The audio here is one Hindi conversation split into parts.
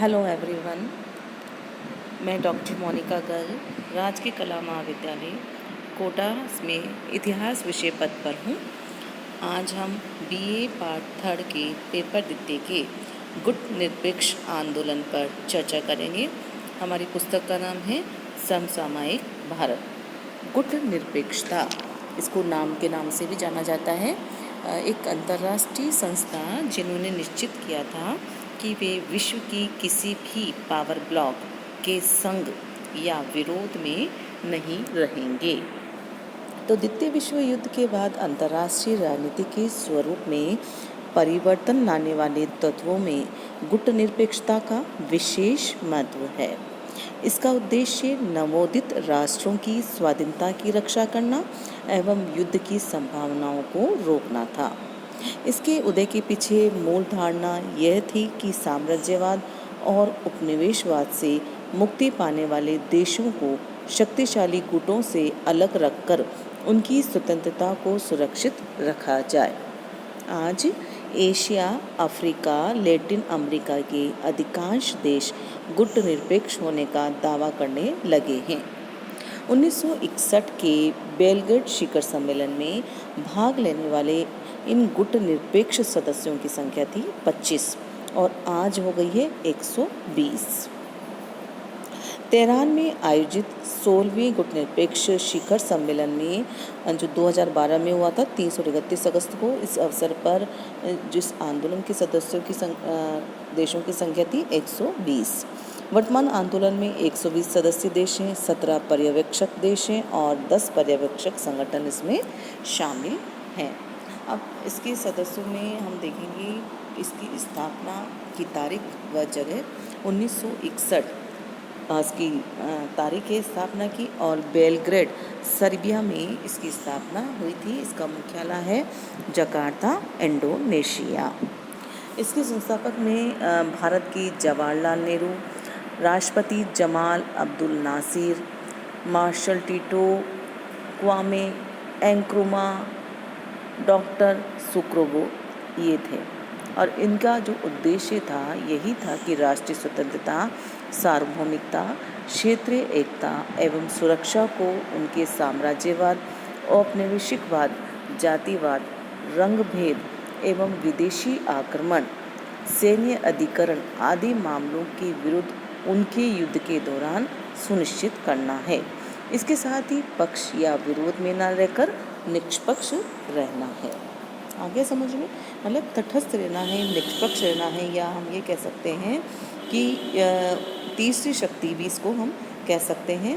हेलो एवरीवन, मैं डॉक्टर मोनिका गर्ग राजकीय कला महाविद्यालय कोटा में इतिहास विषय पद पर हूँ। आज हम बीए पार्ट 3 के पेपर द्वितीय के गुट निरपेक्ष आंदोलन पर चर्चा करेंगे। हमारी पुस्तक का नाम है समसामयिक भारत। गुट निरपेक्षता, इसको नाम के नाम से भी जाना जाता है, एक अंतर्राष्ट्रीय संस्था जिन्होंने निश्चित किया था कि वे विश्व की किसी भी पावर ब्लॉक के संग या विरोध में नहीं रहेंगे। तो द्वितीय विश्व युद्ध के बाद अंतर्राष्ट्रीय राजनीति के स्वरूप में परिवर्तन लाने वाले तत्वों में गुट निरपेक्षता का विशेष महत्व है। इसका उद्देश्य नवोदित राष्ट्रों की स्वाधीनता की रक्षा करना एवं युद्ध की संभावनाओं को रोकना था। इसके उदय के पीछे मूल धारणा यह थी कि साम्राज्यवाद और उपनिवेशवाद से मुक्ति पाने वाले देशों को शक्तिशाली गुटों से अलग रखकर उनकी स्वतंत्रता को सुरक्षित रखा जाए। आज एशिया, अफ्रीका, लैटिन अमेरिका के अधिकांश देश गुट निरपेक्ष होने का दावा करने लगे हैं। 1961 के बेलग्रेड शिखर सम्मेलन में भाग लेने वाले इन गुट निरपेक्ष सदस्यों की संख्या थी 25 और आज हो गई है 120। तेहरान में आयोजित 16वें गुट निरपेक्ष शिखर सम्मेलन में जो 2012 में हुआ था 331 अगस्त को, इस अवसर पर जिस आंदोलन के सदस्यों की देशों की संख्या थी 120। वर्तमान आंदोलन में 120 सदस्य देश हैं, 17 पर्यवेक्षक देश हैं और 10 पर्यवेक्षक संगठन इसमें शामिल हैं। अब इसके सदस्यों में हम देखेंगे इसकी स्थापना की तारीख व जगह 1961 इसकी तारीख है स्थापना की, और बेलग्रेड सर्बिया में इसकी स्थापना हुई थी। इसका मुख्यालय है जकार्ता, इंडोनेशिया। इसके संस्थापक में भारत की जवाहरलाल नेहरू, राष्ट्रपति Gamal Abdel Nasser, Marshal Tito, Kwame Nkrumah, doctor Sukarno ये थे। और इनका जो उद्देश्य था यही था कि राष्ट्रीय स्वतंत्रता, सार्वभौमिकता, क्षेत्रीय एकता एवं सुरक्षा को उनके साम्राज्यवाद, औपनिवेशिकवाद, जातिवाद, रंगभेद एवं विदेशी आक्रमण, सैन्य अधिकरण आदि मामलों के विरुद्ध उनके युद्ध के दौरान सुनिश्चित करना है। इसके साथ ही पक्ष या विरोध में न रहकर निष्पक्ष रहना है। आगे समझ में, मतलब तटस्थ रहना है, निष्पक्ष रहना है, या हम ये कह सकते हैं कि तीसरी शक्ति भी इसको हम कह सकते हैं,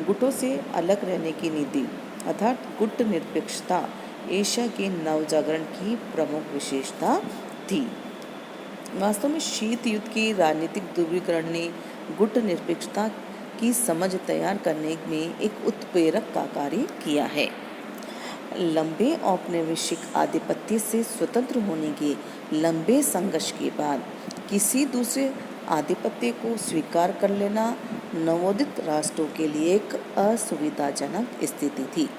गुटों से अलग रहने की नीति अर्थात गुट निरपेक्षता एशिया के नवजागरण की प्रमुख विशेषता थी। वास्तव में शीत युद्ध की राजनीतिक ध्रुवीकरण ने गुट निरपेक्षता की समझ तैयार करने में एक उत्प्रेरक का कार्य किया है। लंबे औपनिवेशिक आधिपत्य से स्वतंत्र होने के लंबे संघर्ष के बाद किसी दूसरे आधिपत्य को स्वीकार कर लेना नवोदित राष्ट्रों के लिए एक असुविधाजनक स्थिति थी।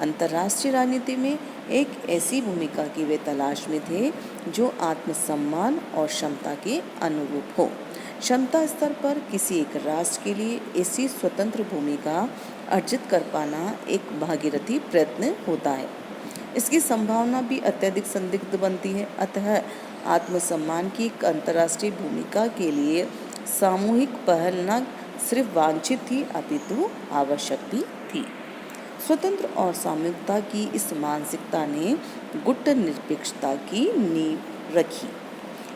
अंतर्राष्ट्रीय राजनीति में एक ऐसी भूमिका की वे तलाश में थे जो आत्मसम्मान और क्षमता के अनुरूप हो। क्षमता स्तर पर किसी एक राष्ट्र के लिए ऐसी स्वतंत्र भूमिका अर्जित कर पाना एक भागीरथी प्रयत्न होता है। इसकी संभावना भी अत्यधिक संदिग्ध बनती है। अतः आत्मसम्मान की एक अंतर्राष्ट्रीय भूमिका के लिए सामूहिक पहल न सिर्फ वांछित थी अपितु आवश्यक भी थी। स्वतंत्र और सामूहिकता की इस मानसिकता ने गुट निरपेक्षता की नींव रखी।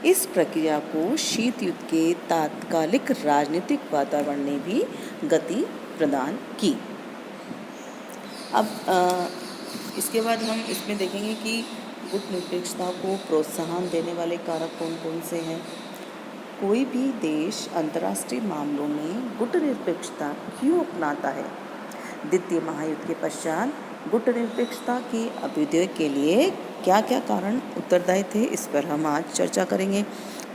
इस प्रक्रिया को शीत युद्ध के तात्कालिक राजनीतिक वातावरण ने भी गति प्रदान की। अब इसके बाद हम इसमें देखेंगे कि गुट निरपेक्षता को प्रोत्साहन देने वाले कारक कौन कौन से हैं। कोई भी देश अंतर्राष्ट्रीय मामलों में गुट निरपेक्षता क्यों अपनाता है? द्वितीय महायुद्ध के पश्चात गुट निरपेक्षता के अभ्युदय के लिए क्या क्या कारण उत्तरदायी थे, इस पर हम आज चर्चा करेंगे।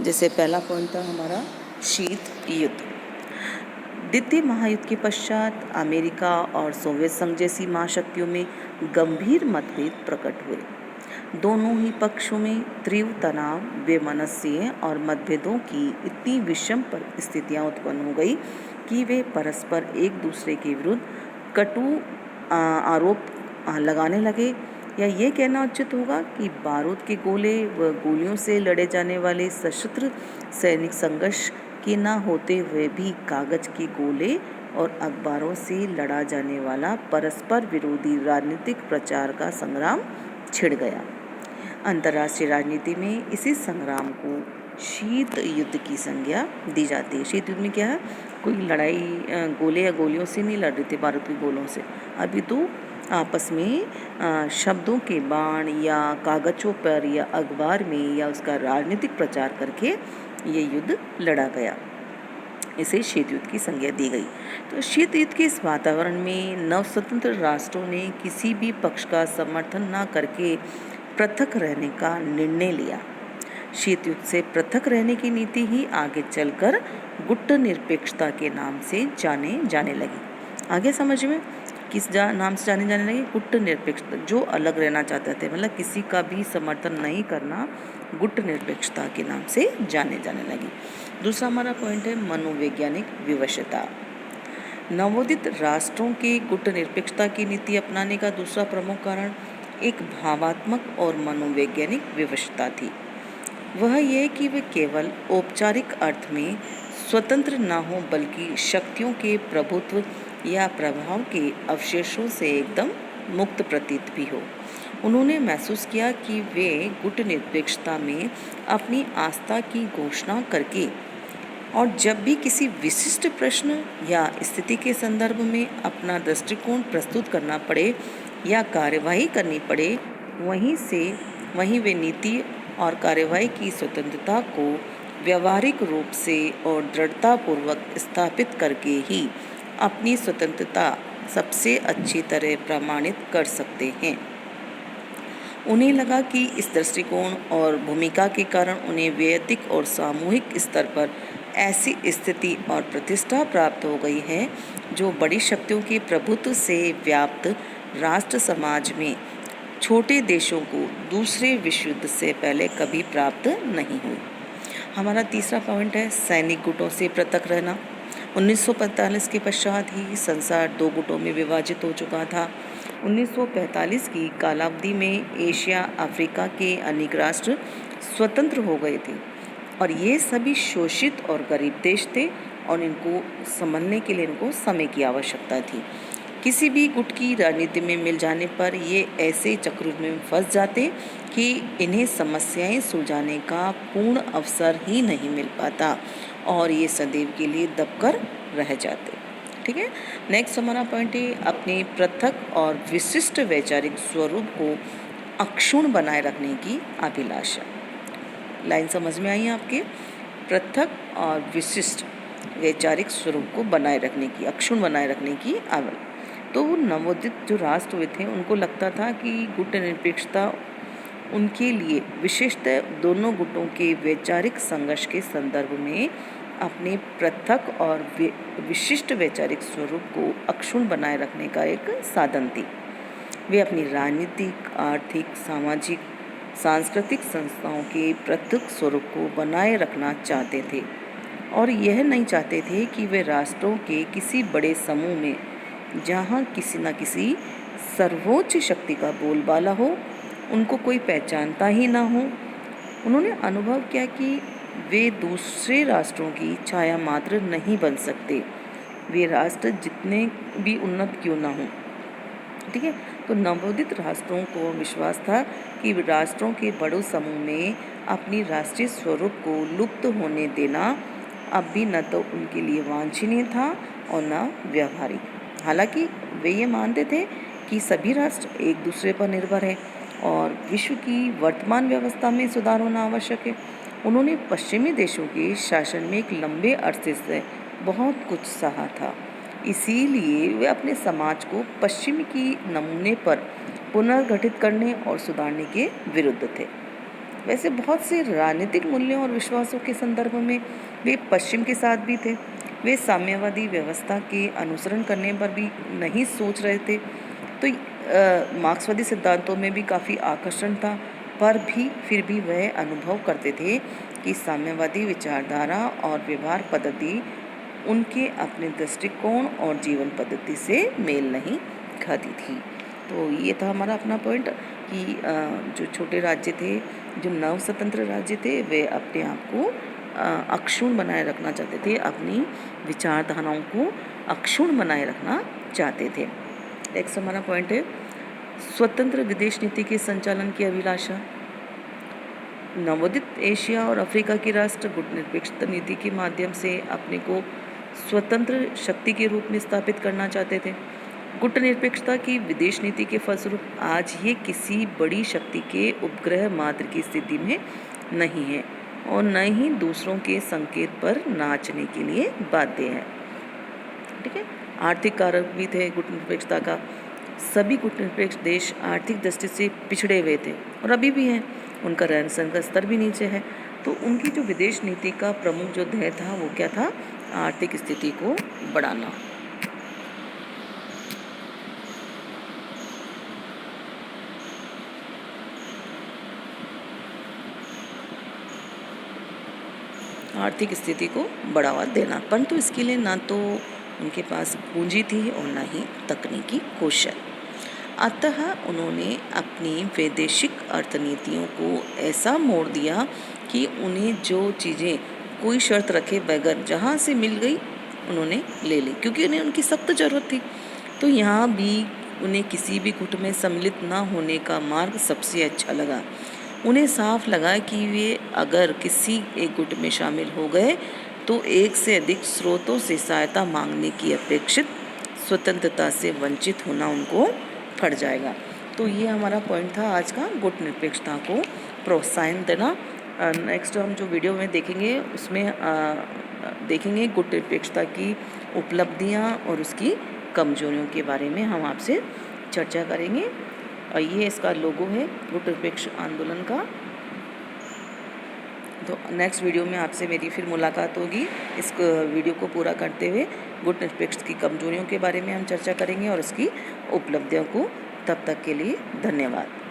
जैसे पहला पॉइंट था हमारा शीत युद्ध। द्वितीय महायुद्ध के पश्चात अमेरिका और सोवियत संघ जैसी महाशक्तियों में गंभीर मतभेद प्रकट हुए। दोनों ही पक्षों में तीव्र तनाव, वैमनस्य और मतभेदों की इतनी विषम परिस्थितियाँ उत्पन्न हो गई कि वे परस्पर एक दूसरे के विरुद्ध कटु आरोप लगाने लगे, या ये कहना उचित होगा कि बारूद के गोले व गोलियों से लड़े जाने वाले सशस्त्र सैनिक संघर्ष के न होते हुए भी कागज के गोले और अखबारों से लड़ा जाने वाला परस्पर विरोधी राजनीतिक प्रचार का संग्राम छिड़ गया। अंतर्राष्ट्रीय राजनीति में इसी संग्राम को शीत युद्ध की संज्ञा दी जाती है। शीत युद्ध में क्या है, कोई लड़ाई गोले या गोलियों से नहीं लड़ रहे थे, बारूद के गोलों से, अभी तो आपस में शब्दों के बाण या कागज़ों पर या अखबार में या उसका राजनीतिक प्रचार करके ये युद्ध लड़ा गया। इसे शीत युद्ध की संज्ञा दी गई। तो शीत युद्ध के इस वातावरण में नवस्वतंत्र राष्ट्रों ने किसी भी पक्ष का समर्थन न करके पृथक रहने का निर्णय लिया। शीत युद्ध से पृथक रहने की नीति ही आगे चलकर गुट निरपेक्षता के नाम से जाने जाने लगी। आगे समझ में किस नाम से जाने जाने लगी, गुट निरपेक्षता, जो अलग रहना चाहते थे, मतलब किसी का भी समर्थन नहीं करना, गुट निरपेक्षता के नाम से जाने जाने लगी। दूसरा हमारा पॉइंट है मनोवैज्ञानिक विवशता। नवोदित राष्ट्रों के गुट निरपेक्षता की नीति अपनाने का दूसरा प्रमुख कारण एक भावात्मक और मनोवैज्ञानिक विवशता थी। वह यह कि वे केवल औपचारिक अर्थ में स्वतंत्र न हो, बल्कि शक्तियों के प्रभुत्व या प्रभाव के अवशेषों से एकदम मुक्त प्रतीत भी हो। उन्होंने महसूस किया कि वे गुट निरपेक्षता में अपनी आस्था की घोषणा करके और जब भी किसी विशिष्ट प्रश्न या स्थिति के संदर्भ में अपना दृष्टिकोण प्रस्तुत करना पड़े या कार्यवाही करनी पड़े, वहीं वे नीति और कार्यवाही की स्वतंत्रता को व्यावहारिक रूप से और दृढ़तापूर्वक स्थापित करके ही अपनी स्वतंत्रता सबसे अच्छी तरह प्रमाणित कर सकते हैं। उन्हें लगा कि इस दृष्टिकोण और भूमिका के कारण उन्हें वैयक्तिक और सामूहिक स्तर पर ऐसी स्थिति और प्रतिष्ठा प्राप्त हो गई है जो बड़ी शक्तियों के प्रभुत्व से व्याप्त राष्ट्र समाज में छोटे देशों को दूसरे विश्व युद्ध से पहले कभी प्राप्त नहीं हुई। हमारा तीसरा पॉइंट है सैनिक गुटों से पृथक रहना। 1945 के पश्चात ही संसार दो गुटों में विभाजित हो चुका था। 1945 की कालावधि में एशिया, अफ्रीका के अनेक राष्ट्र स्वतंत्र हो गए थे और ये सभी शोषित और गरीब देश थे और इनको संभलने के लिए इनको समय की आवश्यकता थी। किसी भी गुट की राजनीति में मिल जाने पर ये ऐसे चक्रव्यूह में फंस जाते कि इन्हें समस्याएं सुलझाने का पूर्ण अवसर ही नहीं मिल पाता और ये सदैव के लिए दबकर रह जाते। ठीक है, नेक्स्ट हमारा पॉइंट है अपने पृथक और विशिष्ट वैचारिक स्वरूप को अक्षुण्ण बनाए रखने की अभिलाषा। लाइन समझ में आई आपके? पृथक और विशिष्ट वैचारिक स्वरूप को बनाए रखने की, अक्षुण्ण बनाए रखने की अभिलाषा। तो नवोदित जो राष्ट्र हुए थे उनको लगता था कि गुट निरपेक्षता उनके लिए विशेषतः दोनों गुटों के वैचारिक संघर्ष के संदर्भ में अपने पृथक और विशिष्ट वैचारिक स्वरूप को अक्षुण्ण बनाए रखने का एक साधन थी। वे अपनी राजनीतिक, आर्थिक, सामाजिक, सांस्कृतिक संस्थाओं के पृथक स्वरूप को बनाए रखना चाहते थे और यह नहीं चाहते थे कि वे राष्ट्रों के किसी बड़े समूह में जहाँ किसी न किसी सर्वोच्च शक्ति का बोलबाला हो, उनको कोई पहचानता ही ना हो। उन्होंने अनुभव किया कि वे दूसरे राष्ट्रों की छाया मात्र नहीं बन सकते, वे राष्ट्र जितने भी उन्नत क्यों ना हों। ठीक है, तो नवोदित राष्ट्रों को विश्वास था कि राष्ट्रों के बड़ों समूह में अपनी राष्ट्रीय स्वरूप को लुप्त होने देना अब भी न तो उनके लिए वांछनीय था और न व्यवहारिक। हालांकि वे ये मानते थे कि सभी राष्ट्र एक दूसरे पर निर्भर है और विश्व की वर्तमान व्यवस्था में सुधार होना आवश्यक है। उन्होंने पश्चिमी देशों के शासन में एक लंबे अरसे से बहुत कुछ सहा था, इसीलिए वे अपने समाज को पश्चिम की नमूने पर पुनर्गठित करने और सुधारने के विरुद्ध थे। वैसे बहुत से राजनीतिक मूल्यों और विश्वासों के संदर्भ में वे पश्चिम के साथ भी थे। वे साम्यवादी व्यवस्था के अनुसरण करने पर भी नहीं सोच रहे थे, तो मार्क्सवादी सिद्धांतों में भी काफ़ी आकर्षण था पर भी फिर भी वह अनुभव करते थे कि साम्यवादी विचारधारा और व्यवहार पद्धति उनके अपने दृष्टिकोण और जीवन पद्धति से मेल नहीं खाती थी। तो ये था हमारा अपना पॉइंट कि जो छोटे राज्य थे, जो नव स्वतंत्र राज्य थे, वे अपने आप को अक्षुण्ण बनाए रखना चाहते थे, अपनी विचारधाराओं को अक्षुण्ण बनाए रखना चाहते थे। नेक्स्ट हमारा पॉइंट है स्वतंत्र विदेश नीति के संचालन की अभिलाषा। नवोदित एशिया और अफ्रीका के राष्ट्र गुटनिरपेक्षता नीति के माध्यम से अपने को स्वतंत्र शक्ति के रूप में स्थापित करना चाहते थे। गुटनिरपेक्षता की विदेश नीति के फलस्वरूप आज ये किसी बड़ी शक्ति के उपग्रह मात्र की स्थिति में नहीं है और न ही दूसरों के संकेत पर नाचने के लिए बाध्य है। ठीक है, आर्थिक कारक भी थे गुटनिरपेक्षता का। सभी गुटनिरपेक्ष देश आर्थिक दृष्टि से पिछड़े हुए थे और अभी भी हैं, उनका रहन सहन का स्तर भी नीचे है। तो उनकी जो विदेश नीति का प्रमुख जो ध्येय था वो क्या था? आर्थिक स्थिति को बढ़ाना। आर्थिक स्थिति को बढ़ावा देना, परंतु इसके लिए ना तो उनके पास पूंजी थी और ना ही तकनीकी कौशल। अतः उन्होंने अपनी वैदेशिक अर्थनीतियों को ऐसा मोड़ दिया कि उन्हें जो चीज़ें कोई शर्त रखे बगैर जहाँ से मिल गई उन्होंने ले ली, क्योंकि उन्हें उनकी सख्त ज़रूरत थी। तो यहाँ भी उन्हें किसी भी गुट में सम्मिलित न होने का मार्ग सबसे अच्छा लगा। उन्हें साफ लगा कि वे अगर किसी एक गुट में शामिल हो गए तो एक से अधिक स्रोतों से सहायता मांगने की अपेक्षित स्वतंत्रता से वंचित होना उनको पड़ जाएगा। तो ये हमारा पॉइंट था आज का, गुटनिरपेक्षता को प्रोत्साहन देना। नेक्स्ट हम जो वीडियो में देखेंगे उसमें देखेंगे गुटनिरपेक्षता की उपलब्धियाँ और उसकी कमजोरियों के बारे में हम आपसे चर्चा करेंगे। और ये इसका लोगो है गुटनिरपेक्ष आंदोलन का। तो नेक्स्ट वीडियो में आपसे मेरी फिर मुलाकात होगी। इस वीडियो को पूरा करते हुए गुटनिरपेक्ष की कमजोरियों के बारे में हम चर्चा करेंगे और उसकी उपलब्धियों को। तब तक के लिए धन्यवाद।